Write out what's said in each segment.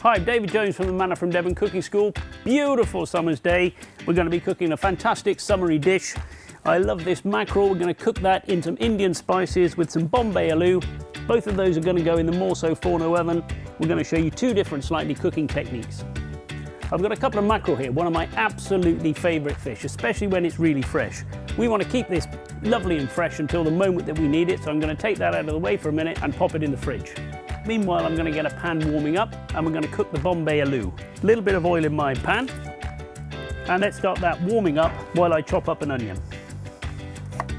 Hi, I'm David Jones from the Manna from Devon Cooking School. Beautiful summer's day. We're going to be cooking a fantastic summery dish. I love this mackerel. We're going to cook that in some Indian spices with some Bombay Aloo. Both of those are going to go in the Morsø Forno oven. We're going to show you two different slightly cooking techniques. I've got a couple of mackerel here, one of my absolutely favourite fish, especially when it's really fresh. We want to keep this lovely and fresh until the moment that we need it, so I'm going to take that out of the way for a minute and pop it in the fridge. Meanwhile, I'm going to get a pan warming up and we're going to cook the Bombay Aloo. A little bit of oil in my pan, and let's start that warming up while I chop up an onion.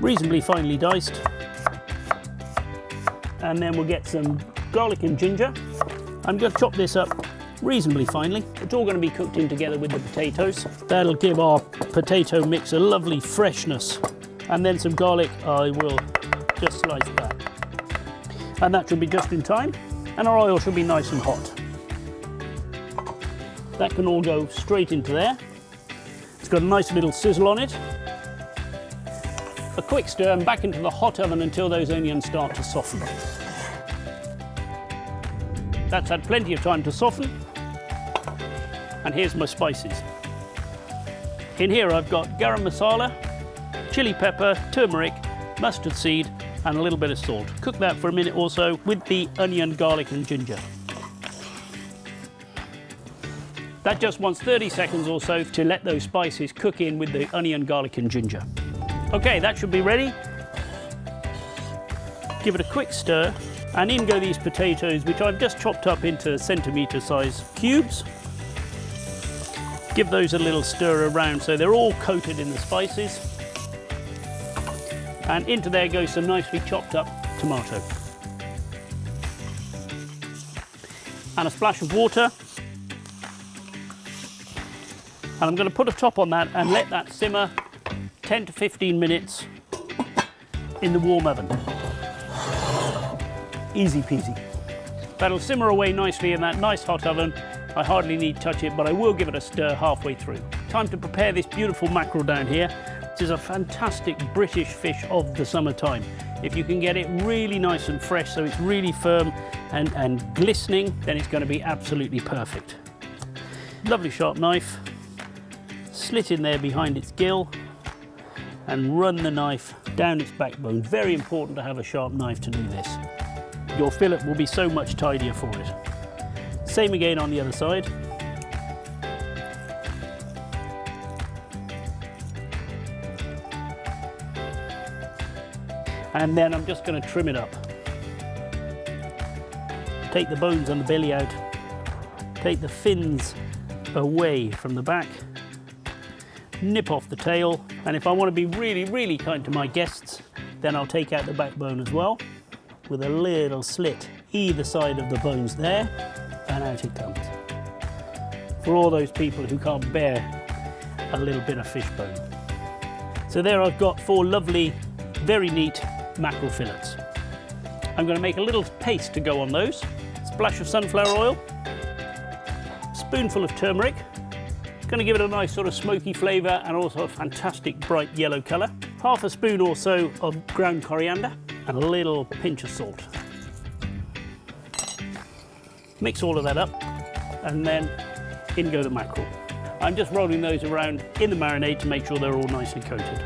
Reasonably finely diced. And then we'll get some garlic and ginger. I'm going to chop this up reasonably finely. It's all going to be cooked in together with the potatoes. That'll give our potato mix a lovely freshness. And then some garlic, I will just slice that. And that should be just in time. And our oil should be nice and hot. That can all go straight into there. It's got a nice little sizzle on it. A quick stir and back into the hot oven until those onions start to soften. That's had plenty of time to soften. And here's my spices. In here I've got garam masala, chili pepper, turmeric, mustard seed and a little bit of salt. Cook that for a minute or so with the onion, garlic and ginger. That just wants 30 seconds or so to let those spices cook in with the onion, garlic and ginger. Okay, that should be ready. Give it a quick stir and in go these potatoes, which I've just chopped up into centimetre size cubes. Give those a little stir around so they're all coated in the spices. And into there goes some nicely chopped up tomato. And a splash of water. And I'm going to put a top on that and let that simmer 10 to 15 minutes in the warm oven. Easy peasy. That'll simmer away nicely in that nice hot oven. I hardly need to touch it, but I will give it a stir halfway through. Time to prepare this beautiful mackerel down here. This is a fantastic British fish of the summertime. If you can get it really nice and fresh, so it's really firm and glistening, then it's going to be absolutely perfect. Lovely sharp knife. Slit in there behind its gill and run the knife down its backbone. Very important to have a sharp knife to do this. Your fillet will be so much tidier for it. Same again on the other side. And then I'm just going to trim it up. Take the bones and the belly out. Take the fins away from the back. Nip off the tail. And if I want to be really, really kind to my guests, then I'll take out the backbone as well, with a little slit either side of the bones there, and out it comes. For all those people who can't bear a little bit of fish bone. So there I've got 4 lovely, very neat mackerel fillets. I'm going to make a little paste to go on those. Splash of sunflower oil, spoonful of turmeric. Going to give it a nice sort of smoky flavour and also a fantastic bright yellow colour. Half a spoon or so of ground coriander and a little pinch of salt. Mix all of that up and then in go the mackerel. I'm just rolling those around in the marinade to make sure they're all nicely coated.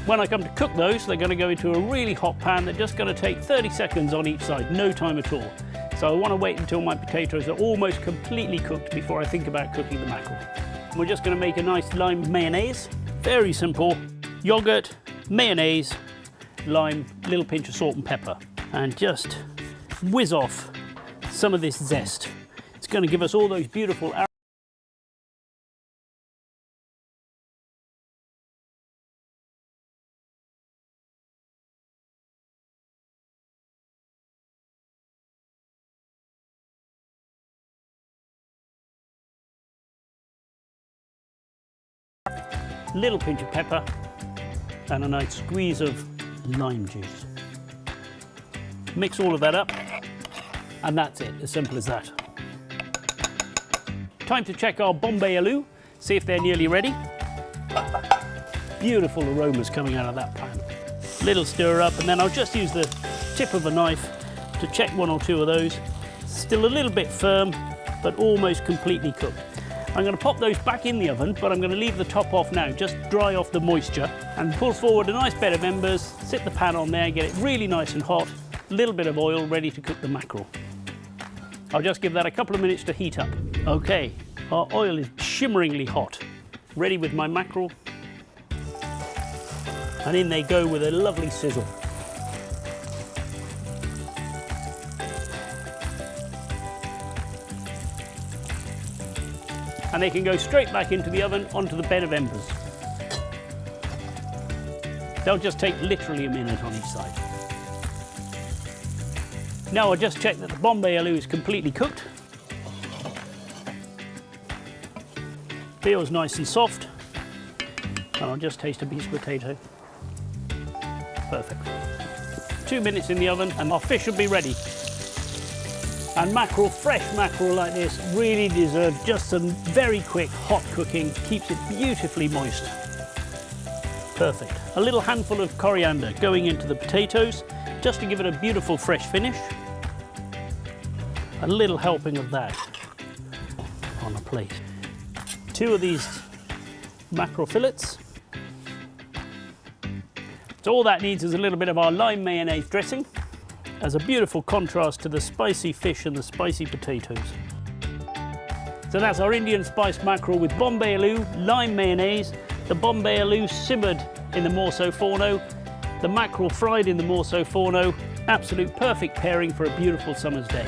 When I come to cook those, they're going to go into a really hot pan. They're just going to take 30 seconds on each side, no time at all. So I want to wait until my potatoes are almost completely cooked before I think about cooking the mackerel. We're just going to make a nice lime mayonnaise. Very simple. Yogurt, mayonnaise, lime, little pinch of salt and pepper. And just whiz off some of this zest. It's going to give us all those beautiful little pinch of pepper and a nice squeeze of lime juice. Mix all of that up and that's it, as simple as that. Time to check our Bombay Aloo, see if they're nearly ready. Beautiful aromas coming out of that pan. Little stir up and then I'll just use the tip of a knife to check 1 or 2 of those. Still a little bit firm, but almost completely cooked. I'm going to pop those back in the oven, but I'm going to leave the top off now, just dry off the moisture, and pull forward a nice bed of embers, sit the pan on there, get it really nice and hot, a little bit of oil ready to cook the mackerel. I'll just give that a couple of minutes to heat up. Okay, our oil is shimmeringly hot, ready with my mackerel, and in they go with a lovely sizzle. And they can go straight back into the oven onto the bed of embers. They'll just take literally a minute on each side. Now I'll just check that the Bombay Aloo is completely cooked. Feels nice and soft. And I'll just taste a piece of potato. Perfect. 2 minutes in the oven and our fish will be ready. And mackerel, fresh mackerel like this, really deserves just some very quick hot cooking, keeps it beautifully moist. Perfect. A little handful of coriander going into the potatoes, just to give it a beautiful fresh finish. A little helping of that on a plate. 2 of these mackerel fillets. So all that needs is a little bit of our lime mayonnaise dressing, as a beautiful contrast to the spicy fish and the spicy potatoes. So that's our Indian spiced mackerel with Bombay Aloo, lime mayonnaise, the Bombay Aloo simmered in the Morsø Forno, the mackerel fried in the Morsø Forno. Absolute perfect pairing for a beautiful summer's day.